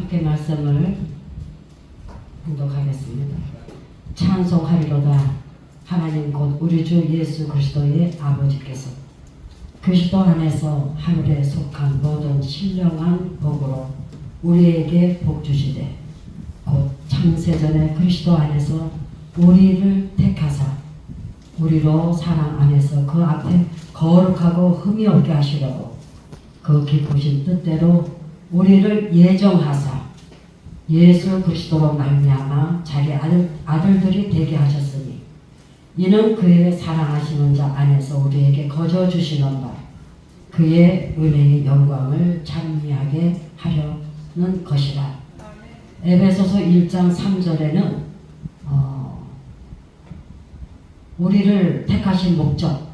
함께 말씀을 봉독하겠습니다. 찬송하리로다. 하나님 곧 우리 주 예수 그리스도의 아버지께서 그리스도 안에서 하늘에 속한 모든 신령한 복으로 우리에게 복 주시되 곧 창세전에 그리스도 안에서 우리를 택하사 우리로 사랑 안에서 그 앞에 거룩하고 흠이 없게 하시려고 그 기쁘신 뜻대로 우리를 예정하사 예수 그리스도로 말미암아 자기 아들들이 되게 하셨으니 이는 그의 사랑하시는 자 안에서 우리에게 거저 주시는 바 그의 은혜의 영광을 찬미하게 하려는 것이라. 에베소서 1장 3절에는 우리를 택하신 목적,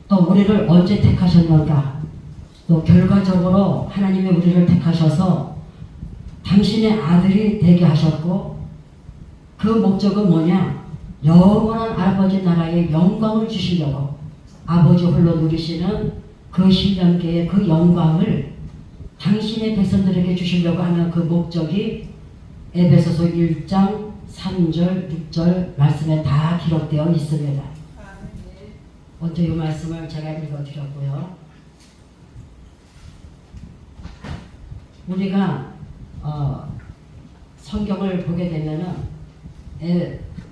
또 우리를 언제 택하셨는가, 또 결과적으로 하나님이 우리를 택하셔서 당신의 아들이 되게 하셨고, 그 목적은 뭐냐? 영원한 아버지 나라의 영광을 주시려고 아버지 홀로 누리시는 그 신령계의 그 영광을 당신의 백성들에게 주시려고 하는 그 목적이 에베소서 1장 3절, 6절 말씀에 다 기록되어 있습니다. 먼저 이 말씀을 제가 읽어드렸고요. 우리가 성경을 보게 되면은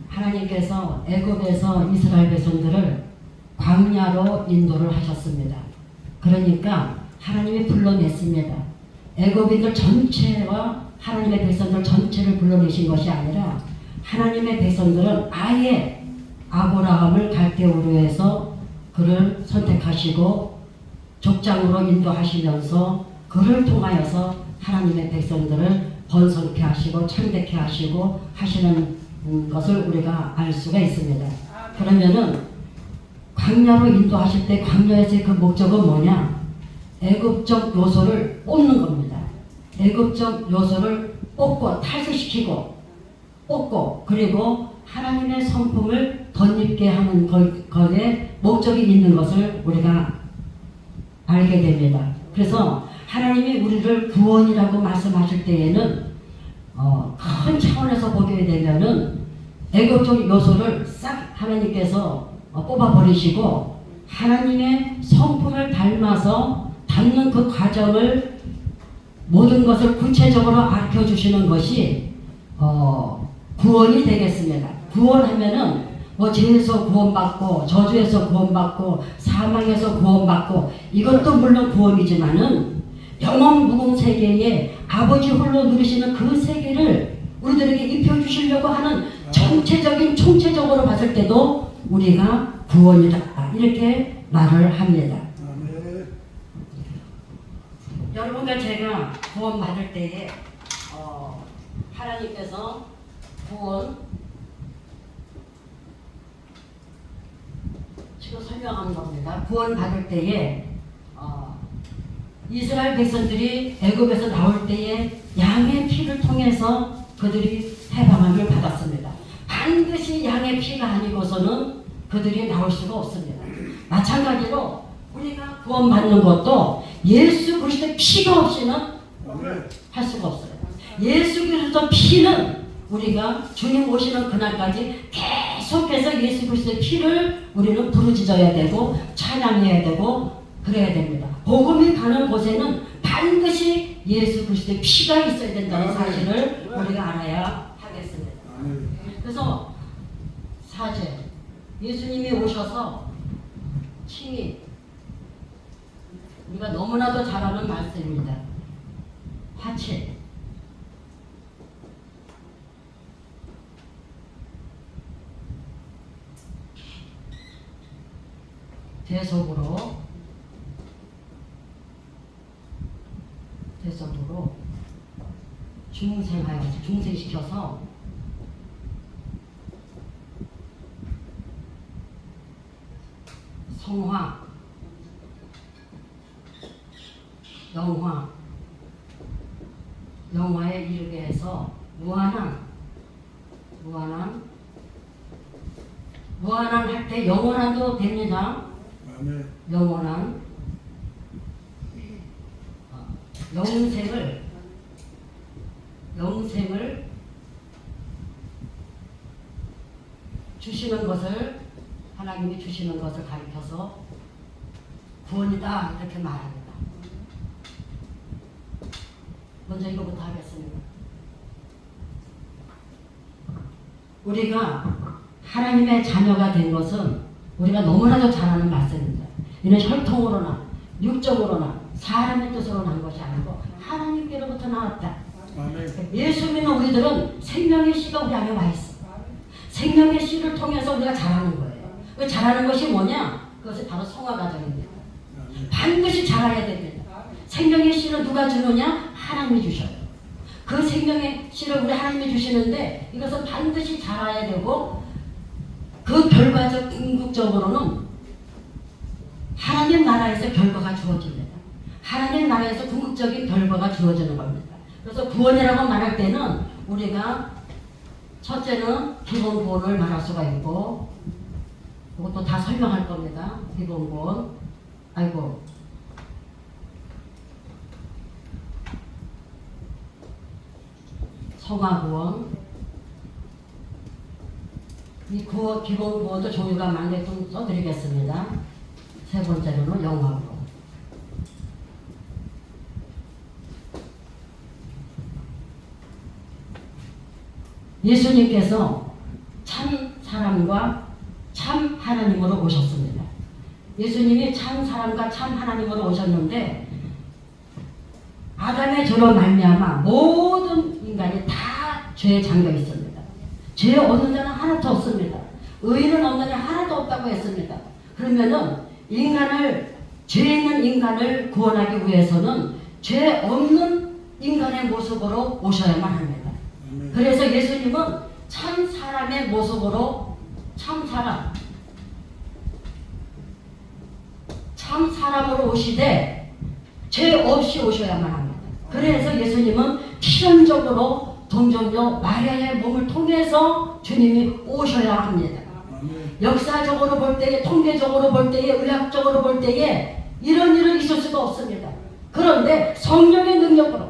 하나님께서 애굽에서 이스라엘 백성들을 광야로 인도를 하셨습니다. 그러니까 하나님이 불러냈습니다. 애굽인들 전체와 하나님의 백성들 전체를 불러내신 것이 아니라 하나님의 백성들은 아예 아브라함을 갈대우르에서 그를 선택하시고 족장으로 인도하시면서 그를 통하여서 하나님의 백성들을 번성케 하시고 창대케 하시고 하시는 것을 우리가 알 수가 있습니다. 그러면은 광야로 인도하실 때 광야에서의 그 목적은 뭐냐? 애굽적 요소를 뽑는 겁니다. 애굽적 요소를 뽑고 탈퇴시키고 뽑고 그리고 하나님의 성품을 덧입게 하는 것에 목적이 있는 것을 우리가 알게 됩니다. 그래서 하나님이 우리를 구원이라고 말씀하실 때에는 큰 차원에서 보게 되면은 애국적 요소를 싹 하나님께서 뽑아버리시고 하나님의 성품을 닮아서 닮는 그 과정을 모든 것을 구체적으로 알려주시는 것이 구원이 되겠습니다. 구원하면은 뭐 죄에서 구원받고 저주에서 구원받고 사망에서 구원받고 이것도 물론 구원이지만은 영원 무궁 세계에 아버지 홀로 누리시는 그 세계를 우리들에게 입혀주시려고 하는 전체적인 총체적으로 봤을 때도 우리가 구원이다 이렇게 말을 합니다. 여러분과 제가 구원 받을 때에 하나님께서 구원 지금 설명하는 겁니다. 구원 받을 때에 이스라엘 백성들이 애굽에서 나올 때에 양의 피를 통해서 그들이 해방함을 받았습니다. 반드시 양의 피가 아니고서는 그들이 나올 수가 없습니다. 마찬가지로 우리가 구원받는 것도 예수 그리스도의 피가 없이는 할 수가 없어요. 예수 그리스도 피는 우리가 주님 오시는 그날까지 계속해서 예수 그리스도의 피를 우리는 부르짖어야 되고 찬양해야 되고 그래야 됩니다. 복음이 가는 곳에는 반드시 예수 그리스도의 피가 있어야 된다는 사실을 우리가 알아야 하겠습니다. 그래서 사제 예수님이 오셔서 친히 우리가 너무나도 잘 아는 말씀입니다. 화채 대속으로 중생시켜서 성화, 영화에 이르게 해서 무한한 할 때 영원한도 됩니다. 영원한 영생을 영생을 주시는 것을, 하나님이 주시는 것을 가리켜서 구원이다 이렇게 말합니다. 먼저 이거부터 하겠습니다. 우리가 하나님의 자녀가 된 것은 우리가 너무나도 잘 아는 말씀입니다. 이는 혈통으로나 육적으로나 사람의 뜻으로 난 것이 아니고 하나님께로부터 나왔다. 예수 믿는 우리들은 생명의 씨가 우리 안에 와 있어. 생명의 씨를 통해서 우리가 자라는 거예요. 그 자라는 것이 뭐냐? 그것이 바로 성화 과정입니다. 반드시 자라야 됩니다. 생명의 씨를 누가 주느냐? 하나님이 주셔요. 그 생명의 씨를 우리 하나님이 주시는데 이것은 반드시 자라야 되고, 그 결과적 궁극적으로는 하나님 나라에서 결과가 주어집니다. 하나님 나라에서 궁극적인 결과가 주어지는 겁니다. 그래서 구원이라고 말할 때는 우리가 첫째는 기본 구원을 말할 수가 있고, 이것도 다 설명할 겁니다. 기본 구원, 성화 구원, 이 구원, 기본 구원도 종류가 많은데 좀 써드리겠습니다. 세 번째로는 영화 구원. 예수님께서 참 사람과 참 하나님으로 오셨습니다. 예수님이 참 사람과 참 하나님으로 오셨는데, 아담의 죄로 말미암아 모든 인간이 다 죄에 잠겨 있습니다. 죄 없는 자는 하나도 없습니다. 의인은 없는 자 하나도 없다고 했습니다. 그러면은 죄 있는 인간을 구원하기 위해서는 죄 없는 인간의 모습으로 오셔야만 합니다. 그래서 예수님은 참 사람의 모습으로 참 사람으로 오시되 죄 없이 오셔야만 합니다. 그래서 예수님은 필연적으로 동정녀 마리아의 몸을 통해서 주님이 오셔야 합니다. 역사적으로 볼 때에, 통계적으로 볼 때에, 의학적으로 볼 때에 이런 일은 있을 수가 없습니다. 그런데 성령의 능력으로,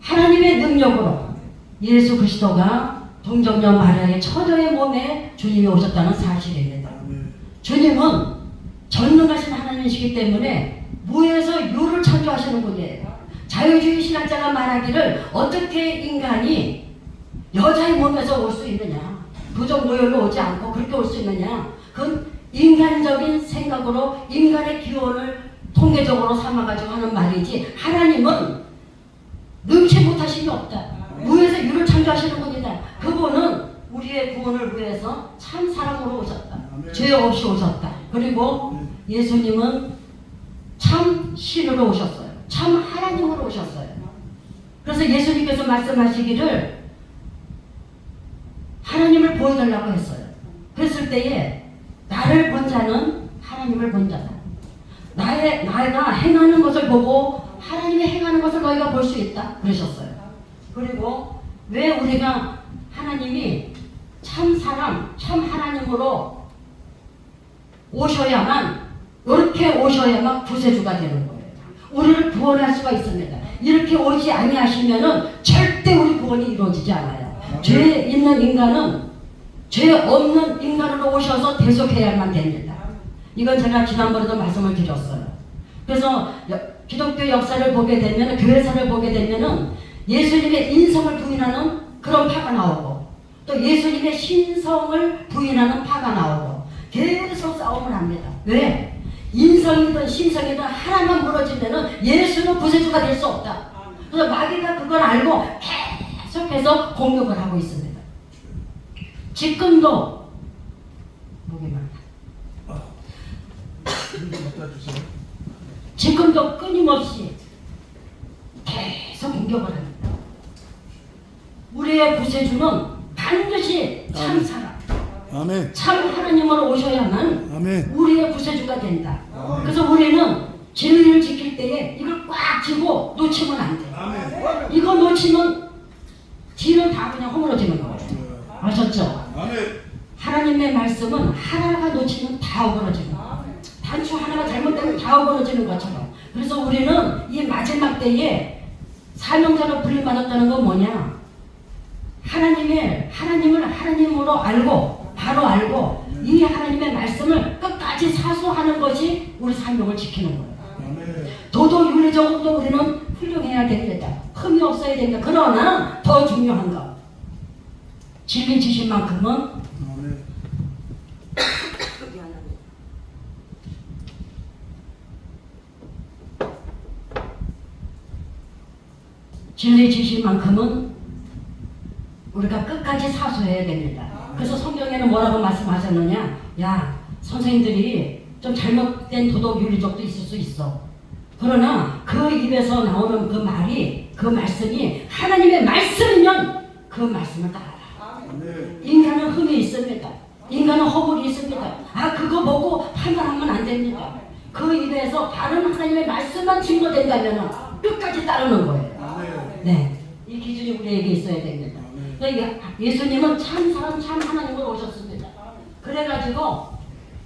하나님의 능력으로 예수 그리스도가 동정녀 마리아의 처녀의 몸에 주님이 오셨다는 사실입니다. 주님은 전능하신 하나님이시기 때문에 무에서 유를 창조하시는 분이에요. 자유주의 신학자가 말하기를 어떻게 인간이 여자의 몸에서 올 수 있느냐, 부정 모혈로 오지 않고 그렇게 올 수 있느냐, 그건 인간적인 생각으로 인간의 기원을 통계적으로 삼아가지고 하는 말이지, 하나님은 능치 못하심이 없다. 무에서 유를 창조하시는 분이다. 그분은 우리의 구원을 위해서 참 사람으로 오셨다. 죄 없이 오셨다. 그리고 예수님은 참 신으로 오셨어요. 참 하나님으로 오셨어요. 그래서 예수님께서 말씀하시기를 하나님을 보여달라고 했어요. 그랬을 때에 나를 본 자는 하나님을 본 자다. 나가 행하는 것을 보고 하나님이 행하는 것을 너희가 볼 수 있다. 그러셨어요. 그리고 왜 우리가 하나님이 참 사람, 참 하나님으로 오셔야만, 이렇게 오셔야만 구세주가 되는 거예요. 우리를 구원할 수가 있습니다. 이렇게 오지 아니하시면은 절대 우리 구원이 이루어지지 않아요. 죄 있는 인간은 죄 없는 인간으로 오셔서 대속해야만 됩니다. 이건 제가 지난번에도 말씀을 드렸어요. 그래서 기독교 역사를 보게 되면, 교회사를 보게 되면은 예수님의 인성을 부인하는 그런 파가 나오고, 또 예수님의 신성을 부인하는 파가 나오고, 계속 싸움을 합니다. 왜? 인성이든 신성이든 하나만 무너지면은 예수는 구세주가 될 수 없다. 그래서 마귀가 그걸 알고 계속해서 공격을 하고 있습니다. 지금도 지금도 끊임없이 계속 공격을 합니다. 우리의 구세주는 반드시 참 사람, 아멘. 참 하나님으로 오셔야만 아멘. 우리의 구세주가 된다. 그래서 우리는 진리를 지킬 때에 이걸 꽉 쥐고 놓치면 안 돼. 아멘. 이거 놓치면 뒤는 다 그냥 허물어지는 거예요. 아셨죠? 아멘. 하나님의 말씀은 하나가 놓치면 다 허물어지는 거예요. 단추 하나가 잘못되면 다 허물어지는 것처럼. 그래서 우리는 이 마지막 때에 사명자로 불림받았다는 건 뭐냐? 하나님을 하나님으로 알고, 바로 알고, 이 하나님의 말씀을 끝까지 사수하는 것이 우리 사명을 지키는 거예요. 도덕 윤리적으로도 우리는 훌륭해야 됩니다. 흠이 없어야 됩니다. 그러나 더 중요한 거, 진리 지식만큼은 진리 지식만큼은 우리가 끝까지 사수해야 됩니다. 그래서 성경에는 뭐라고 말씀하셨느냐? 야, 선생님들이 좀 잘못된 도덕 윤리적도 있을 수 있어. 그러나 그 입에서 나오는 그 말이, 그 말씀이 하나님의 말씀이면 그 말씀을 따라라. 인간은 흠이 있습니다. 인간은 허물이 있습니다. 아, 그거 보고 판단하면 안 됩니다. 그 입에서 바른 하나님의 말씀만 증거된다면 끝까지 따르는 거예요. 네, 이 기준이 우리에게 있어야 됩니다. 그러니까 예수님은 참 사람, 참 하나님으로 오셨습니다. 그래가지고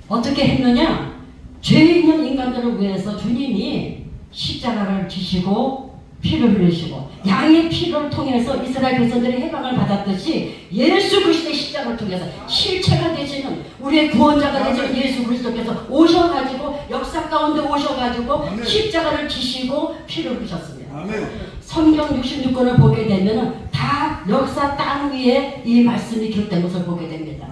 어떻게 했느냐? 죄 있는 인간들을 위해서 주님이 십자가를 지시고 피를 흘리시고, 양의 피를 통해서 이스라엘 백성들이 해방을 받았듯이 예수 그리스도의 십자가를 통해서 실체가 되시는, 우리의 구원자가 되시는 예수 그리스도께서 오셔가지고, 역사 가운데 오셔가지고 십자가를 지시고 피를 흘리셨습니다. 성경 66권을 보게 되면 다 역사 땅 위에 이 말씀이 기록된 것을 보게 됩니다.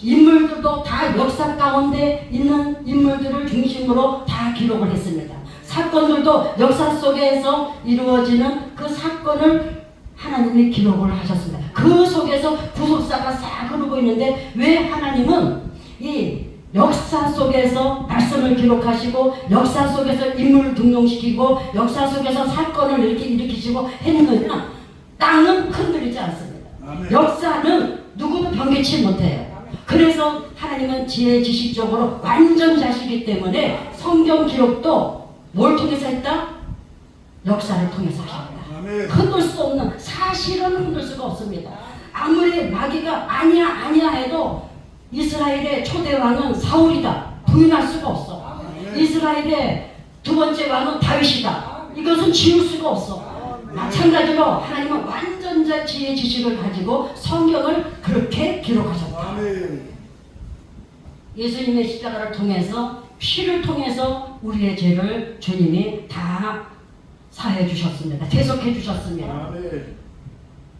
인물들도 다 역사 가운데 있는 인물들을 중심으로 다 기록을 했습니다. 사건들도 역사 속에서 이루어지는 그 사건을 하나님이 기록을 하셨습니다. 그 속에서 구속사가 싹 흐르고 있는데, 왜 하나님은 이 역사 속에서 말씀을 기록하시고, 역사 속에서 인물을 등용시키고, 역사 속에서 사건을 이렇게 일으키시고 했느냐? 땅은 흔들리지 않습니다. 역사는 누구도 변개치 못해요. 그래서 하나님은 지혜 지식적으로 완전자시기 때문에 성경 기록도 뭘 통해서 했다? 역사를 통해서 하셨다. 흔들 수 없는, 사실은 흔들 수가 없습니다. 아무리 마귀가 아니야 해도 이스라엘의 초대 왕은 사울이다, 부인할 수가 없어. 이스라엘의 두 번째 왕은 다윗이다, 이것은 지울 수가 없어. 마찬가지로 하나님은 완전자 지혜 지식을 가지고 성경을 그렇게 기록하셨다. 예수님의 십자가를 통해서, 피를 통해서 우리의 죄를 주님이 다 사해 주셨습니다. 대속해 주셨습니다.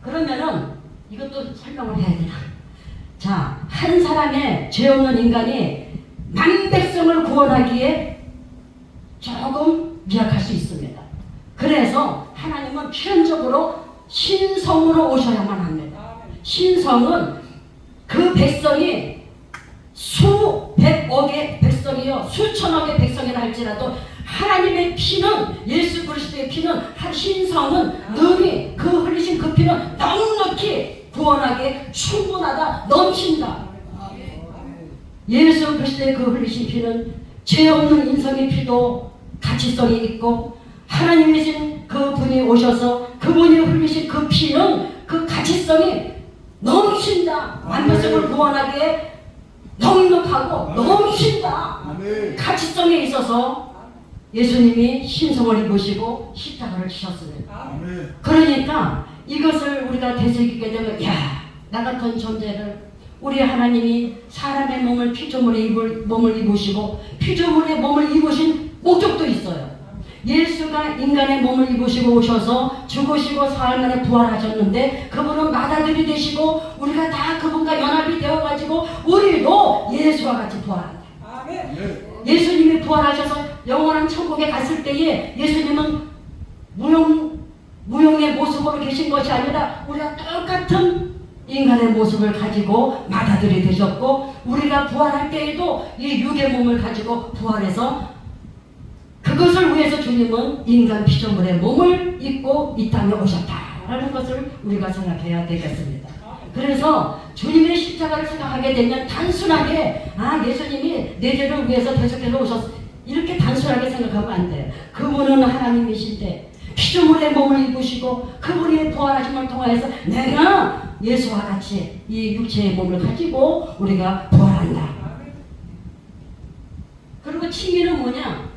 그러면은 이것도 설명을 해야 되나? 자, 한 사람의 죄 없는 인간이 만 백성을 구원하기에 조금 미약할 수 있습니다. 그래서 하나님은 필연적으로 신성으로 오셔야만 합니다. 신성은 그 백성이 수백억의 백성이요, 수천억의 백성이라 할지라도 하나님의 피는, 예수 그리스도의 피는, 신성은 능히 그 흘리신 그 피는 넉넉히 구원하기에 충분하다, 넘친다. 예수 그리스도의 그 흘리신 피는 죄 없는 인성의 피도 가치성이 있고, 하나님이신 그 분이 오셔서 그분이 흘리신 그 피는 그 가치성이 넘친다. 완벽성을 구원하기에 넉넉하고 넘친다. 가치성에 있어서 예수님이 신성을 입으시고 십자가를 지셨습니다. 그러니까 이것을 우리가 되새기게 되면, 야, 나 같은 존재를 우리 하나님이 사람의 몸을 피조물의 몸을 입으시고, 피조물의 몸을 입으신 목적도 있어요. 예수가 인간의 몸을 입으시고 오셔서 죽으시고 사흘 만에 부활하셨는데, 그분은 맏아들이 되시고 우리가 다 그분과 연합이 되어가지고 우리도 예수와 같이 부활한다. 예수님이 부활하셔서 영원한 천국에 갔을 때에 예수님은 무용의 모습으로 계신 것이 아니라 우리가 똑같은 인간의 모습을 가지고 맏아들이 되셨고, 우리가 부활할 때에도 이 육의 몸을 가지고 부활해서, 그것을 위해서 주님은 인간 피조물의 몸을 입고 이 땅에 오셨다라는 것을 우리가 생각해야 되겠습니다. 그래서 주님의 십자가를 생각하게 되면 단순하게, 아, 예수님이 내 죄를 위해서 대속해서 오셨어, 이렇게 단순하게 생각하면 안 돼요. 그분은 하나님이신데 피조물의 몸을 입으시고 그분이 부활하심을 통해서 내가 예수와 같이 이 육체의 몸을 가지고 우리가 부활한다. 그리고 칭의는 뭐냐?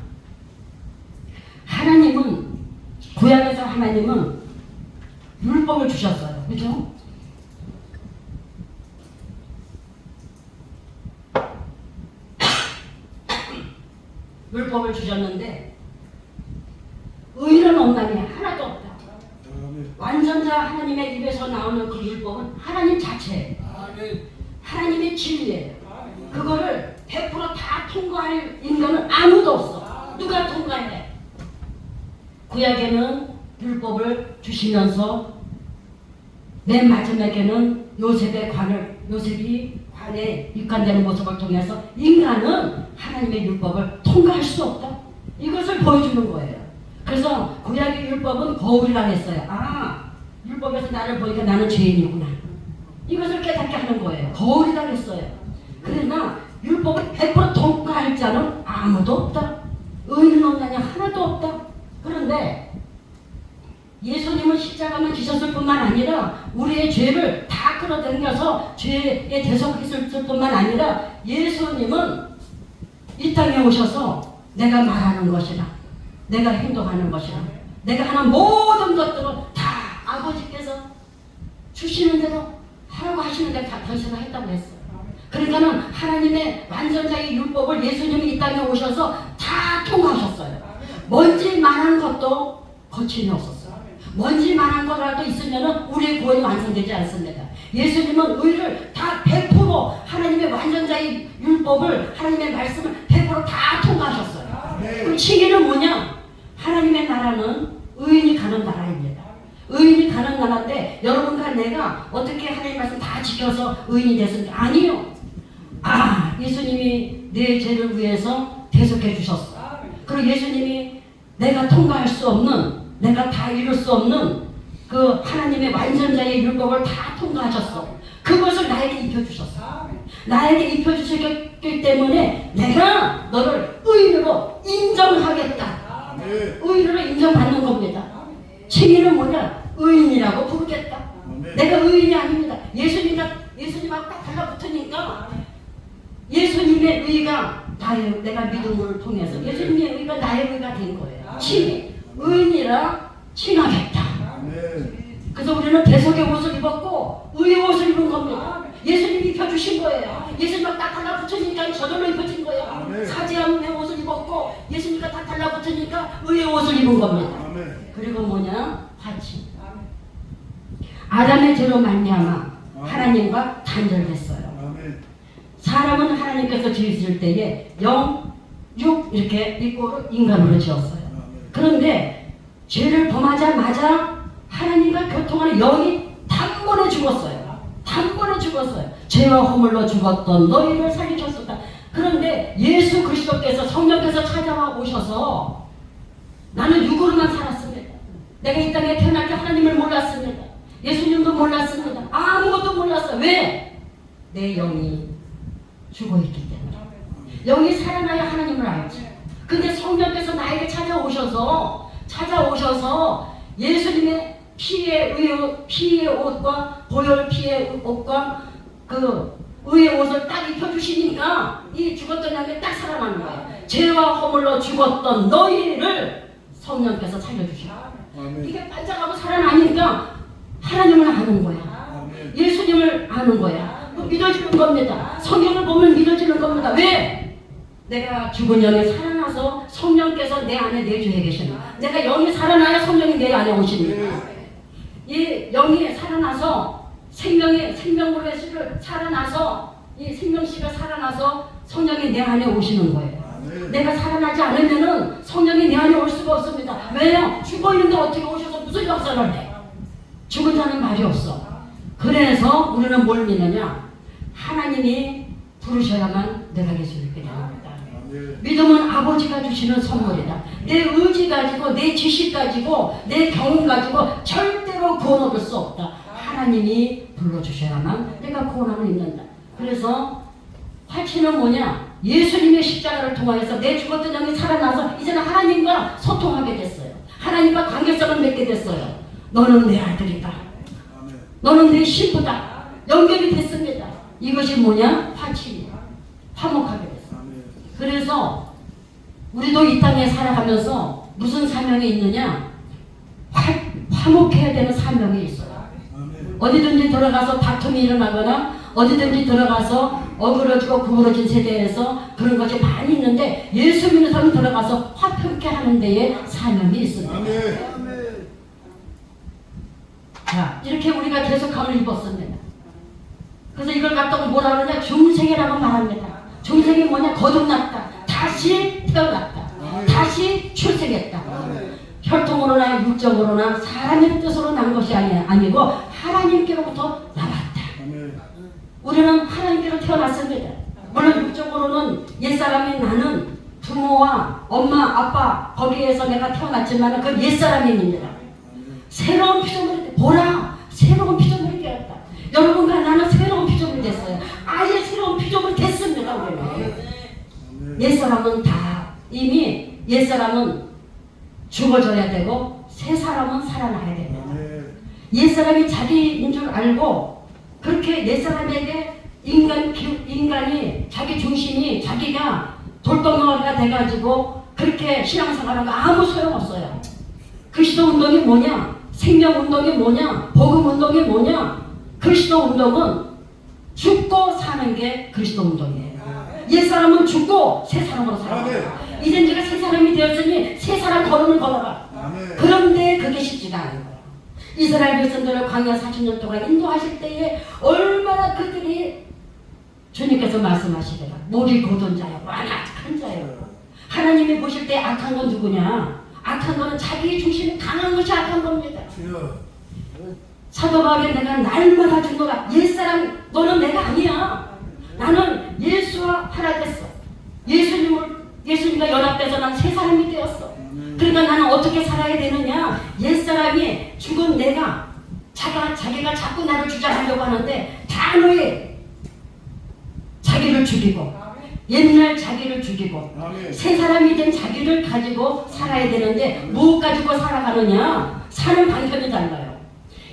하나님은 구약에서 하나님은 율법을 주셨어요. 그죠? 율법을 주셨는데 의인은 없나니 하나도 없다. 완전자 하나님의 입에서 나오는 그 율법은 하나님 자체예요. 하나님의 진리예요. 그거를 100%다 통과할 인간은 아무도 없어. 누가 통과해? 구약에는 율법을 주시면서 맨 마지막에는 요셉이 관에 입관되는 모습을 통해서 인간은 하나님의 율법을 통과할 수 없다. 이것을 보여주는 거예요. 그래서 구약의 율법은 거울이라고 했어요. 아, 율법에서 나를 보니까 나는 죄인이구나. 이것을 깨닫게 하는 거예요. 거울이라고 했어요. 그러나 율법을 100% 통과할 자는 아무도 없다. 의인은 없느냐? 하나도 없다. 그런데 예수님은 십자가만 지셨을 뿐만 아니라 우리의 죄를 다 끌어당겨서 죄에 대속했을 뿐만 아니라 예수님은 이 땅에 오셔서 내가 말하는 것이라, 내가 행동하는 것이라, 내가 하는 모든 것들을 다 아버지께서 주시는 대로 하라고 하시는 대로 다 당신가 했다고 했어요. 그러니까는 하나님의 완전자의 율법을 예수님이 이 땅에 오셔서 다 통과하셨어요. 먼지만한 것도 거침이 없었어요. 먼지만한 거라도 있으면 우리의 구원이 완성되지 않습니다. 예수님은 의를 다 100% 하나님의 완전자의 율법을, 하나님의 말씀을 100%다 통과하셨어요. 그 칭의는 뭐냐? 하나님의 나라는 의인이 가는 나라입니다. 의인이 가는 나라인데 여러분과 내가 어떻게 하나님의 말씀 다 지켜서 의인이 됐습니까? 아니요. 아, 예수님이 내 죄를 위해서 대속해 주셨어. 그리고 예수님이 내가 통과할 수 없는, 내가 다 이룰 수 없는 그 하나님의 완전자의 율법을 다 통과하셨어. 그것을 나에게 입혀주셨어. 나에게 입혀주셨기 때문에 내가 너를 의인으로 인정하겠다. 의인으로 인정받는 겁니다. 칭의는 뭐냐? 의인이라고 부르겠다. 내가 의인이 아닙니다. 예수님하고 딱 달라붙으니까 예수님의 의가 내가 믿음을 통해서 예수님의 의가 나의 의가 된 거예요. 칭의. 의인이라 칭하겠다. 그래서 우리는 대속의 옷을 입었고 의의 옷을 입은 겁니다. 예수님이 입혀주신 거예요. 예수님과 딱 달라붙으니까 저절로 입혀진 거예요. 사지함의 옷을 입었고 예수님과 딱 달라붙으니까 의의 옷을 입은 겁니다. 그리고 뭐냐? 화치. 아담의 죄로 말미암아 하나님과 단절됐어요. 사람은 하나님께서 지으실 때에 0, 6 이렇게 이꼬로 인간으로 지었어요. 그런데 죄를 범하자마자 하나님과 교통하는 영이 단번에 죽었어요. 단번에 죽었어요. 죄와 허물로 죽었던 너희를 살리셨었다. 그런데 예수 그리스도께서 성령께서 찾아와 오셔서 나는 육으로만 살았습니다. 내가 이 땅에 태어날 때 하나님을 몰랐습니다. 예수님도 몰랐습니다. 아무것도 몰랐어요. 왜? 내 영이 죽어있기 때문에. 영이 살아나야 하나님을 알지. 근데 성령께서 나에게 찾아오셔서 예수님의 피의 옷과 보혈 피의 옷과 그 의의 옷을 딱 입혀주시니까 이 죽었던 양이 딱 살아나는 거예요. 죄와 허물로 죽었던 너희를 성령께서 살려주시고 이게 반짝하고 살아나니까 하나님을 아는 거야. 예수님을 아는 거야. 믿어지는 겁니다. 성경을 보면 믿어지는 겁니다. 왜? 내가 죽은 영이 살아나서 성령께서 내 안에 내주에 계시는, 내가 영이 살아나야 성령이 내 안에 오십니다. 이 영이 살아나서 생명물의 씨를 살아나서 이 생명씨가 살아나서 성령이 내 안에 오시는 거예요. 내가 살아나지 않으면은 성령이 내 안에 올 수가 없습니다. 왜요? 죽어 있는데 어떻게 오셔서 무슨 역사를 해? 죽은 자는 말이 없어. 그래서 우리는 뭘 믿느냐? 하나님이 부르셔야만 내가 예수를 믿게 됩니다. 믿음은 아버지가 주시는 선물이다. 내 의지 가지고, 내 지식 가지고, 내 경험 가지고 절대로 구원 얻을 수 없다. 하나님이 불러주셔야만 내가 구원함을 입는다. 그래서 화치는 뭐냐? 예수님의 십자가를 통하여서 내 죽었던 영이 살아나서 이제는 하나님과 소통하게 됐어요. 하나님과 관계성을 맺게 됐어요. 너는 내 아들이다. 너는 내 신부다. 연결이 됐습니다. 이것이 뭐냐? 화치입니다. 화목하게 됐어요. 그래서 우리도 이 땅에 살아가면서 무슨 사명이 있느냐? 화목해야 되는 사명이 있어요. 어디든지 들어가서 다툼이 일어나거나 어디든지 들어가서 어그러지고 구부러진 세대에서 그런 것이 많이 있는데 예수 믿는 사람이 들어가서 화평케 하는 데에 사명이 있습니다. 자, 이렇게 우리가 계속함을 입었습니다. 그래서 이걸 갖다가 뭐라 그러냐? 중생이라고 말합니다. 중생이 뭐냐? 거듭났다. 다시 태어났다. 다시 출생했다. 혈통으로나 육적으로나 사람의 뜻으로 난 것이 아니고 하나님께로부터 나왔다. 우리는 하나님께로 태어났습니다. 물론 육적으로는 옛사람이 나는 부모와 엄마, 아빠 거기에서 내가 태어났지만 그 옛사람입니다. 새로운 피조물이 보라! 새로운 피조물이 되었다. 여러분과 나는 새로운 피조물이 됐어요. 아예 새로운 피조물이 됐습니다. 우리는. 옛사람은 다 이미 옛사람은 죽어져야 되고 새 사람은 살아나야 됩니다. 옛사람이 자기인 줄 알고 그렇게 옛사람에게 인간이 자기 중심이 자기가 돌덩어리가 돼가지고 그렇게 신앙생활하는 거 아무 소용없어요. 그리스도 운동이 뭐냐? 생명 운동이 뭐냐? 복음 운동이 뭐냐? 그리스도 운동은 죽고 사는 게 그리스도 운동이에요. 옛사람은 죽고 새 사람으로 살아요. 이젠 제가 새 사람이 되었으니 새 사람 걸음을 걸어라. 그런데 그게 쉽지가 않은 거예요. 이스라엘 백성들을 광야 40년 동안 인도하실 때에 얼마나 그들이 주님께서 말씀하시더라. 목이 곧은 자요, 완악한 자요. 하나님이 보실 때 악한 건 누구냐? 악한 거는 자기 중심이 강한 것이 악한 겁니다. 사도 바울이 내가 날마다 죽노라. 옛사람 너는 내가 아니야. 나는 예수와 하나됐어. 예수님과 연합돼서 난 새 사람이 되었어. 그러니까 나는 어떻게 살아야 되느냐? 옛사람이 죽은 내가 자기가 자꾸 나를 주장하려고 하는데 단호히 자기를 죽이고 옛날 자기를 죽이고 새 사람이 된 자기를 가지고 살아야 되는데 무엇 가지고 살아가느냐? 사는 방편이 달라요.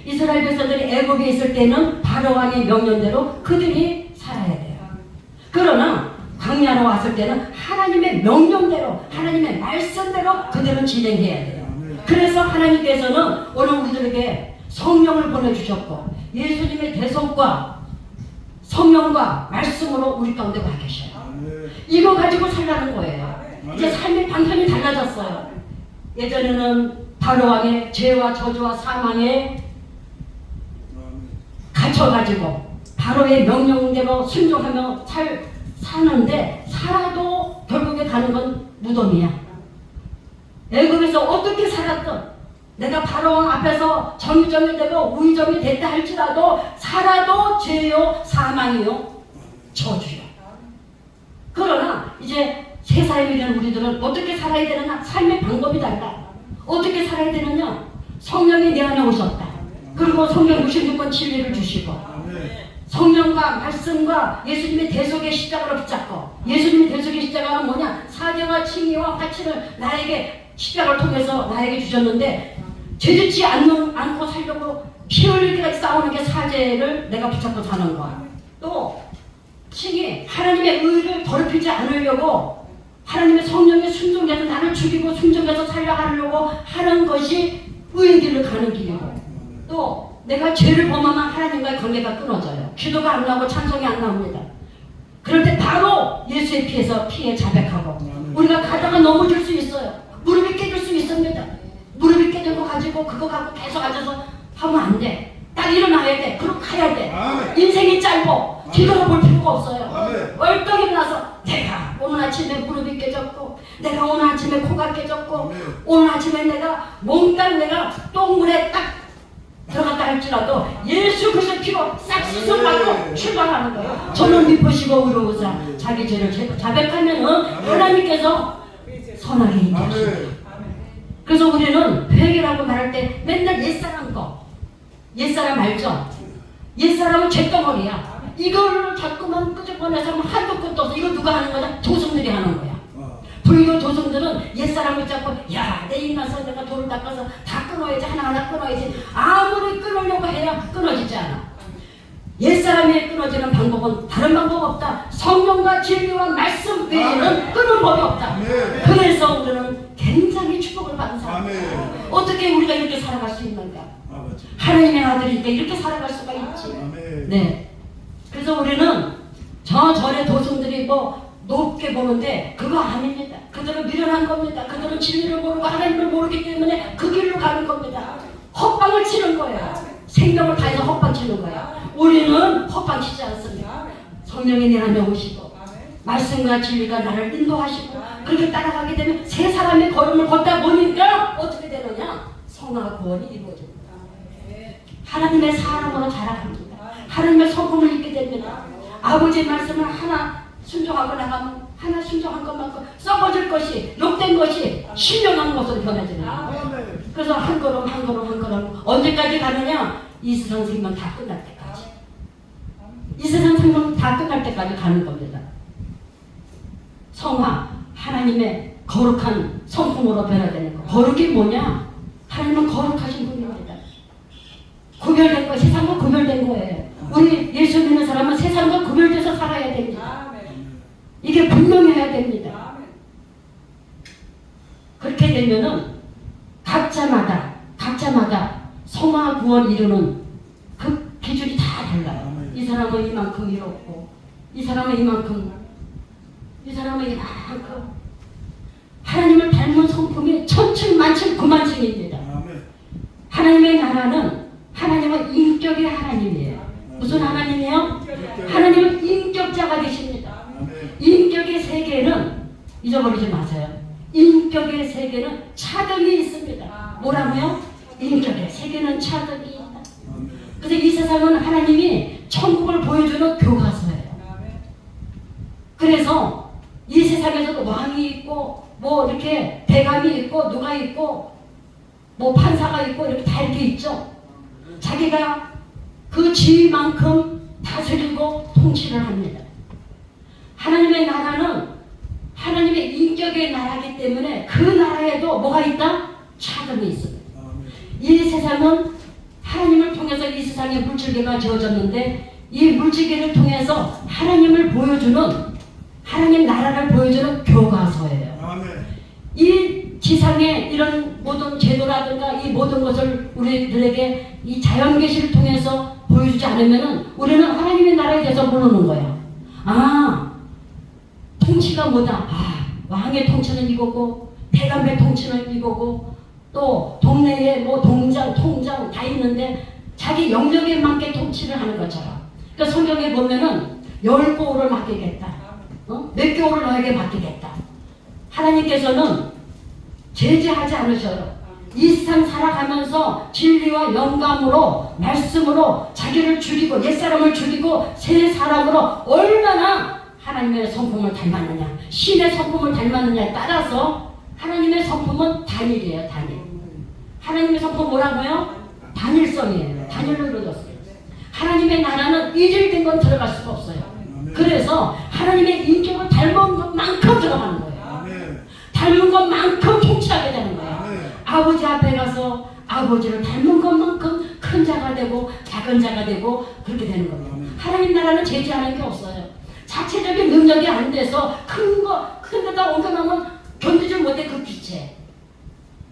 이스라엘 백성들이 애굽에 있을 때는 바로 왕의 명령대로 그들이 살아야 돼요. 그러나 광야로 왔을 때는 하나님의 명령대로 하나님의 말씀대로 그들은 진행해야 돼요. 그래서 하나님께서는 오늘 우리들에게 성령을 보내주셨고 예수님의 대속과 성령과 말씀으로 우리 가운데 와 계셔요. 이거 가지고 살라는 거예요. 이제 삶의 방편이 달라졌어요. 예전에는 바로왕의 죄와 저주와 사망에 갇혀가지고 바로의 명령대로 순종하며 사는데 살아도 결국에 가는 건 무덤이야. 애굽에서 어떻게 살았든 내가 바로왕 앞에서 정의점이 되고 우의점이 됐다 할지라도 살아도 죄요 사망이요 저주요. 그러나 이제 새 사람이 된 우리들은 어떻게 살아야 되느냐? 삶의 방법이 달라. 어떻게 살아야 되느냐? 성령이 내 안에 오셨다. 그리고 성령 66번 진리를 주시고 성령과 말씀과 예수님의 대속의 십자가를 붙잡고 예수님의 대속의 십자가는 뭐냐? 사죄와 칭의와 화치를 나에게 십자가를 통해서 나에게 주셨는데 죄짓지 않고 살려고 피 흘릴 때까지 싸우는 게 사죄를 내가 붙잡고 사는 거야. 또 칭의 하나님의 의를 더럽히지 않으려고 하나님의 성령에 순종해서 나를 죽이고 순종해서 살려가려고 하는 것이 의의 길을 가는 길이고 또 내가 죄를 범하면 하나님과의 관계가 끊어져요. 기도가 안 나오고 찬송이 안 나옵니다. 그럴 때 바로 예수의 피에 자백하고 우리가 가다가 넘어질 수 있어요. 무릎이 깨질 수 있습니다. 무릎이 깨진 거 가지고 그거 갖고 계속 앉아서 하면 안 돼. 딱 일어나야 돼. 그럼 가야 돼. 인생이 짧고 뒤돌아볼 필요가 없어요. 얼떡 일어나서 내가 오늘 아침에 무릎이 깨졌고 내가 오늘 아침에 코가 깨졌고 오늘 아침에 내가 몽땅 내가 똥물에 딱 들어갔다 할지라도 예수 그리스도의 피로 싹 씻어받고 출발하는 거예요. 저는 미쁘시고 의로우사 자기 죄를 자백하면은 하나님께서 선하게 인도하십니다. 그래서 우리는 회개라고 말할 때 맨날 옛사람 알죠? 옛사람은 잿덩어리야. 이걸 자꾸만 끄집어내서 하면 한도 끝도 없어. 이거 누가 하는 거냐? 도성들이 하는 거야. 불교 도성들은 옛사람을 잡고 야 내 인간서 내가 돌을 닦아서 다 끊어야지 하나하나 끊어야지 아무리 끊으려고 해야 끊어지지 않아. 옛사람이 끊어지는 방법은 다른 방법 없다. 성령과 진리와 말씀 외에는 끊을 법이 없다. 그래서 우리는 굉장히 축복을 받은 사람이다. 어떻게 우리가 이렇게 살아갈 수 있는가? 하나님의 아들이니까 이렇게 살아갈 수가 있지. 네. 그래서 우리는 저 절의 도성들이 뭐 높게 보는데 그거 아닙니다. 그들은 미련한 겁니다. 그들은 진리를 모르고 하나님을 모르기 때문에 그 길로 가는 겁니다. 헛방을 치는 거예요. 생명을 다해서 헛방 치는 거예요. 우리는 헛방 치지 않습니다. 성령이 내 안에 오시고 말씀과 진리가 나를 인도하시고 그렇게 따라가게 되면 세 사람의 걸음을 걷다 보니까 어떻게 되느냐? 성화와 구원이 이루어집니다. 하나님의 사람으로 자라갑니다. 하나님의 성품을 입게 됩니다. 아버지의 말씀을 하나 순종하고 나가면 하나 순종한 것만큼 썩어질 것이 욕된 것이 신령한 것으로 변해지는 거예요. 그래서 한 걸음 한 걸음 한 걸음 언제까지 가느냐? 이 세상 생명 다 끝날 때까지. 이 세상 생명 다 끝날 때까지 가는 겁니다. 성화, 하나님의 거룩한 성품으로 변화되는 거. 거룩이 뭐냐? 하나님은 거룩하신 분입니다. 구별된 거, 세상과 구별된 거예요. 우리 예수 믿는 사람은 세상과 구별돼서 살아야 됩니다. 이게 분명해야 됩니다. 그렇게 되면은 각자마다 성화 구원 이루는 그 기준이 다 달라요. 이 사람은 이만큼 이뤘고, 이 사람은 이만큼, 이 사람은 이만큼. 하나님을 닮은 성품이 천층 만층 구만층입니다. 하나님의 나라는 하나님은 인격의 하나님이에요. 무슨 하나님이에요? 하나님은 인격자가 되십니다. 인격의 세계는 잊어버리지 마세요. 인격의 세계는 차등이 있습니다. 뭐라고요? 인격의 세계는 차등이 있다. 그래서 이 세상은 하나님이 천국을 보여주는 교과서예요. 그래서 이 세상에서도 왕이 있고 뭐 이렇게 대감이 있고 누가 있고 뭐 판사가 있고 이렇게 다 이렇게 있죠. 자기가 그 지위만큼 다스리고 통치를 합니다. 하나님의 나라는 하나님의 인격의 나라이기 때문에 그 나라에도 뭐가 있다? 차등이 있습니다. 이 세상은 하나님을 통해서 이 세상에 물질계가 지어졌는데 이 물질계를 통해서 하나님을 보여주는 하나님 나라를 보여주는 교과서예요. 이 지상의 이런 모든 제도라든가 이 모든 것을 우리들에게 이 자연계시를 통해서 보여주지 않으면 우리는 하나님의 나라에 대해서 모르는 거예요. 아, 통치가 뭐다? 아, 왕의 통치는 이거고 대감의 통치는 이거고 또 동네에 뭐 동장, 통장 다 있는데 자기 영역에 맞게 통치를 하는 것처럼. 그러니까 성경에 보면은 10고울을 맡기겠다. 몇 개월을 너에게 맡기겠다. 하나님께서는 제재하지 않으셔요. 이 세상 살아가면서 진리와 영감으로 말씀으로 자기를 죽이고 옛사람을 죽이고 새 사람으로 얼마나 하나님의 성품을 닮았느냐 신의 성품을 닮았느냐에 따라서 하나님의 성품은 단일이에요. 단일. 하나님의 성품 뭐라고요? 단일성이에요. 단일로 이루어졌어요. 하나님의 나라는 이질된 건 들어갈 수가 없어요. 그래서 하나님의 인격을 닮은 것만큼 들어가는 거예요. 닮은 것만큼 통치하게 되는 거예요. 아버지 앞에 가서 아버지를 닮은 것만큼 큰 자가 되고 작은 자가 되고 그렇게 되는 겁니다. 하나님 나라는 제재하는 게 없어요. 자체적인 능력이 안 돼서 큰 데다 옮겨놓으면 견디지 못해. 그 빛에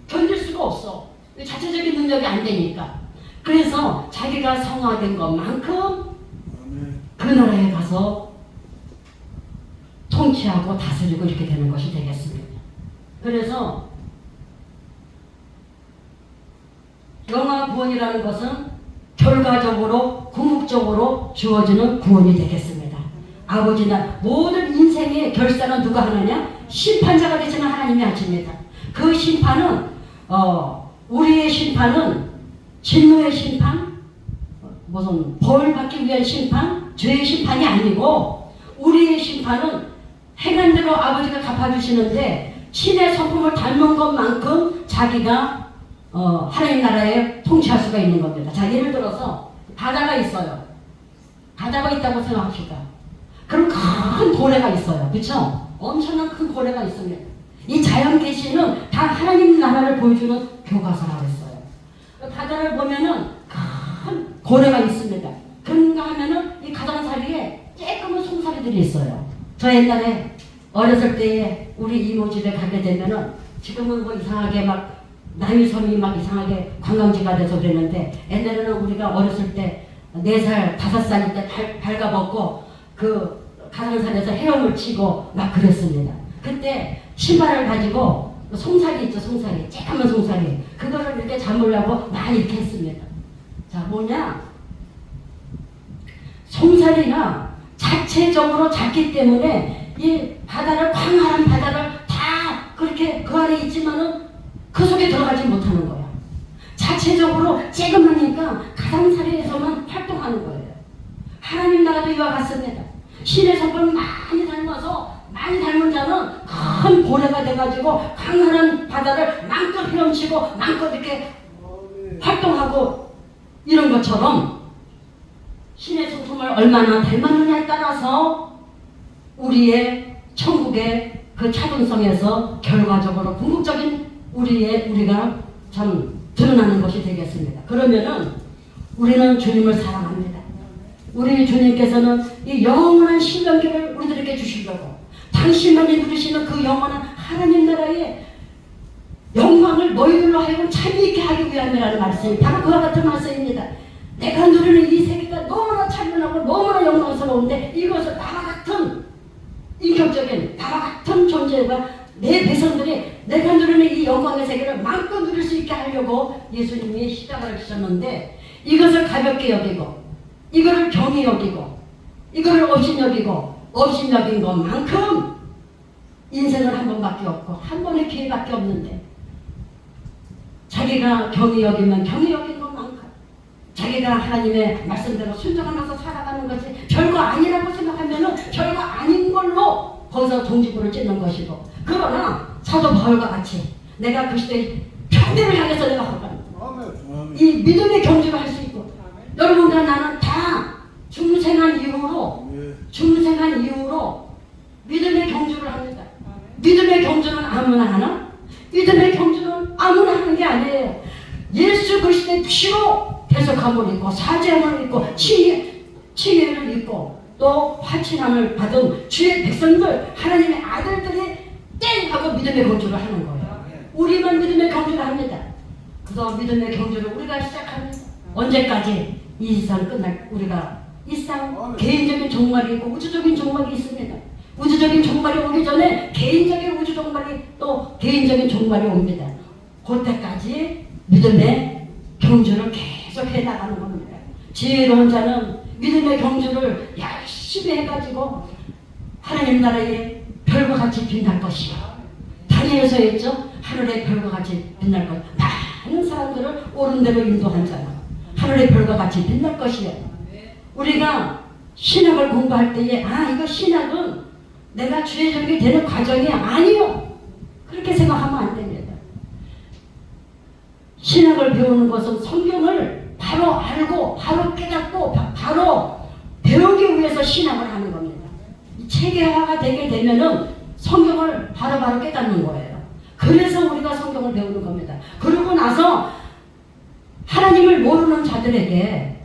견딜 수가 없어. 자체적인 능력이 안 되니까. 그래서 자기가 성화된 것만큼 그 나라에 가서 통치하고 다스리고 이렇게 되는 것이 되겠습니다. 그래서 영화 구원이라는 것은 결과적으로 궁극적으로 주어지는 구원이 되겠습니다. 아버지나 모든 인생의 결산은 누가 하느냐? 심판자가 되시는 하나님이 하십니다. 그 심판은 우리의 심판은 진노의 심판, 무슨 벌 받기 위한 심판, 죄의 심판이 아니고 우리의 심판은 행한 대로 아버지가 갚아주시는데 신의 성품을 닮은 것만큼 자기가 하나님 나라에 통치할 수가 있는 겁니다. 자, 예를 들어서 바다가 있어요. 바다가 있다고 생각합시다. 그럼 큰 고래가 있어요. 그렇죠? 엄청난 큰 고래가 있습니다. 이 자연 계시는 다 하나님 나라를 보여주는 교과서라고 했어요. 바다를 보면은 큰 고래가 있습니다. 그런가 하면은 것들이 있어요. 저 옛날에 어렸을 때에 우리 이모 집에 가게 되면은 지금은 뭐 이상하게 막 남이섬이 막 이상하게 관광지가 돼서 그랬는데 옛날에는 우리가 어렸을 때 4살, 5살일 때 발가벗고 그 가상산에서 헤엄을 치고 막 그랬습니다. 그때 신발을 가지고 송사리 있죠, 송사리. 쬐까만 송사리. 그거를 이렇게 잡으려고 많이 이렇게 했습니다. 자, 뭐냐? 송사리가 자체적으로 작기 때문에 이 바다를, 광활한 바다를 다 그렇게 그 안에 있지만은 그 속에 들어가지 못하는 거야. 자체적으로 쬐그마니까 가상사리에서만 활동하는 거예요. 하나님 나라도 이와 같습니다. 신의 성품을 많이 닮은 자는 큰 고래가 돼가지고 광활한 바다를 마음껏 헤엄치고 마음껏 이렇게 활동하고 이런 것처럼 신의 성품을 얼마나 닮았느냐에 따라서 우리의 천국의 그 차분성에서 결과적으로 궁극적인 우리가 참 드러나는 것이 되겠습니다. 그러면은 우리는 주님을 사랑합니다. 우리 주님께서는 이 영원한 신명기를 우리들에게 주시려고 당신만이 누리시는 그 영원한 하나님 나라의 영광을 너희들로 하여금 참여있게 하기 위함이라는 말씀이 바로 그와 같은 말씀입니다. 내가 누리는 이 세계가 너무나 찬란하고 너무나 영광스러운데 이것을 나와 같은 인격적인 나와 같은 존재가 내 백성들이 내가 누리는 이 영광의 세계를 마음껏 누릴 수 있게 하려고 예수님이 시작을 하셨는데 이것을 가볍게 여기고 이거를 경히 여기고 이거를 업신여긴 것만큼 인생은 한 번밖에 없고 한 번의 기회밖에 없는데 자기가 경히 여기면 경히 여긴 것만큼 자기가 하나님의 말씀대로 순종하면서 살아가는 것이 별거 아니라고 생각하면은 별거 아닌 걸로 거기서 동지부를 찢는 것이고 그러나 사도 바울과 같이 내가 그 시대의 편대를 향해서 내가 하는 이 믿음의 경주를 할 수 있고 여러분과 나는 다 중생한 이후로 믿음의 경주를 합니다. 믿음의 경주는 아무나 하나? 믿음의 경주는 아무나 하는 게 아니에요. 예수 그리스도의 피로 대속함을 입고 사죄함을 입고 칭의를 입고 또 화친함을 받은 주의 백성들 하나님의 아들들이 땡 하고 믿음의 경주를 하는 거예요. 우리만 믿음의 경주를 합니다. 그래서 믿음의 경주를 우리가 시작합니다. 언제까지 이 세상 끝날 우리가 이 세상 개인적인 종말이 있고 우주적인 종말이 있습니다. 우주적인 종말이 오기 전에 개인적인 우주 종말이 또 개인적인 종말이 옵니다. 그때까지 믿음의 경주를 계속 해나가는 겁니다. 지혜로운 자는 믿음의 경주를 열심히 해가지고 하나님 나라에 별과 같이 빛날 것이요. 다니엘서 했죠. 하늘의 별과 같이 빛날 것. 많은 사람들을 옳은 대로 인도한 자는 하늘의 별과 같이 빛날 것이요. 우리가 신학을 공부할 때에 이거 신학은 내가 주의적이 되는 과정이 아니요. 그렇게 생각하면 안 됩니다. 신학을 배우는 것은 성경을 바로 알고 바로 깨닫고 바로 배우기 위해서 신학을 하는 겁니다. 체계화가 되게 되면은 성경을 바로바로 깨닫는 거예요. 그래서 우리가 성경을 배우는 겁니다. 그러고 나서 하나님을 모르는 자들에게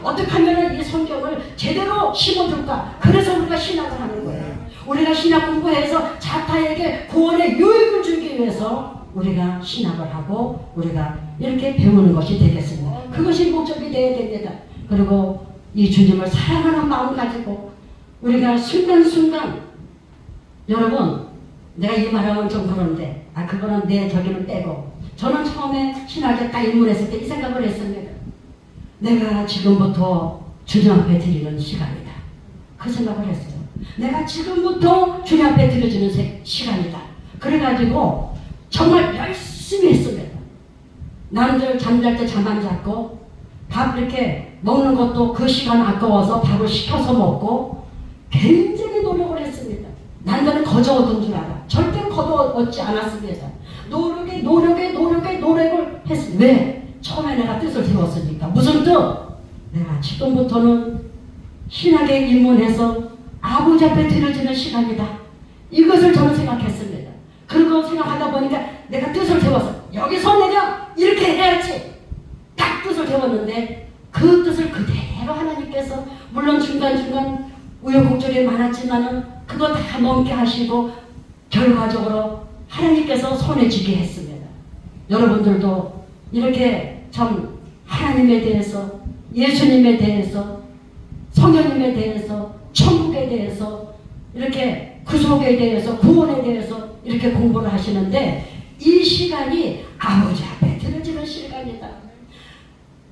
어떻게 하면 이 성경을 제대로 심어줄까? 그래서 우리가 신학을 하는 거예요. 우리가 신학 공부해서 자타에게 구원의 유익을 주기 위해서 우리가 신학을 하고 우리가 이렇게 배우는 것이 되겠습니다. 그것이 목적이 되어야 됩니다. 그리고 이 주님을 사랑하는 마음 가지고 우리가 순간순간 여러분 내가 이 말하면 좀 그런데 그거는 내 저기는 빼고 저는 처음에 신학에 딱 입문했을 때 이 생각을 했습니다. 내가 지금부터 주님 앞에 드리는 시간이다. 그 생각을 했어요. 내가 지금부터 주님 앞에 드려지는 시간이다. 그래가지고 정말 열심히 했습니다. 남들 잠잘 때 잠 안 잤고 밥 이렇게 먹는 것도 그 시간 아까워서 밥을 시켜서 먹고 굉장히 노력을 했습니다. 남들은 거저 얻은 줄 알아. 절대로 거저 얻지 않았습니다. 노력을 했습니다. 왜? 처음에 내가 뜻을 세웠으니까. 무슨 뜻? 내가 지금부터는 신학에 입문해서 아버지 앞에 드려지는 시간이다. 이것을 저는 생각했습니다. 그리고 생각하다 보니까 내가 뜻을 세웠어. 여기서 내가 이렇게 해야지. 딱 뜻을 세웠는데 그 뜻을 그대로 하나님께서 물론 중간중간 우여곡절이 많았지만은 그거 다 넘게 하시고 결과적으로 하나님께서 손에 쥐게 했습니다. 여러분들도 이렇게 참 하나님에 대해서, 예수님에 대해서, 성령님에 대해서, 천국에 대해서, 이렇게 구속에 대해서, 구원에 대해서 이렇게 공부를 하시는데 이 시간이 아버지 앞에 들어지는 시간이다.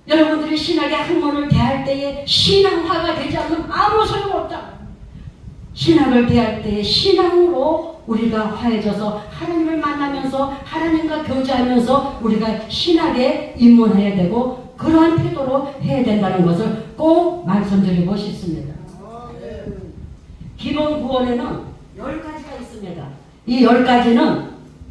여러분들이 신학의 학문을 대할 때에 신앙화가 되지 않으면 아무 소용없다. 신학을 대할 때에 신앙으로 우리가 화해져서 하나님을 만나면서 하나님과 교제하면서 우리가 신학에 입문해야 되고 그러한 태도로 해야 된다는 것을 꼭 말씀드리고 싶습니다. 기본 구원에는 10가지가 있습니다. 이 10가지는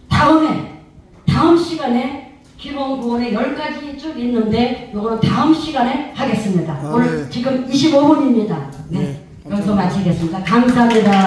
다음 시간에 기본 구원에 10가지 쭉 있는데 이거는 다음 시간에 하겠습니다. 오늘 지금 25분입니다. 네, 여기서 마치겠습니다. 감사합니다.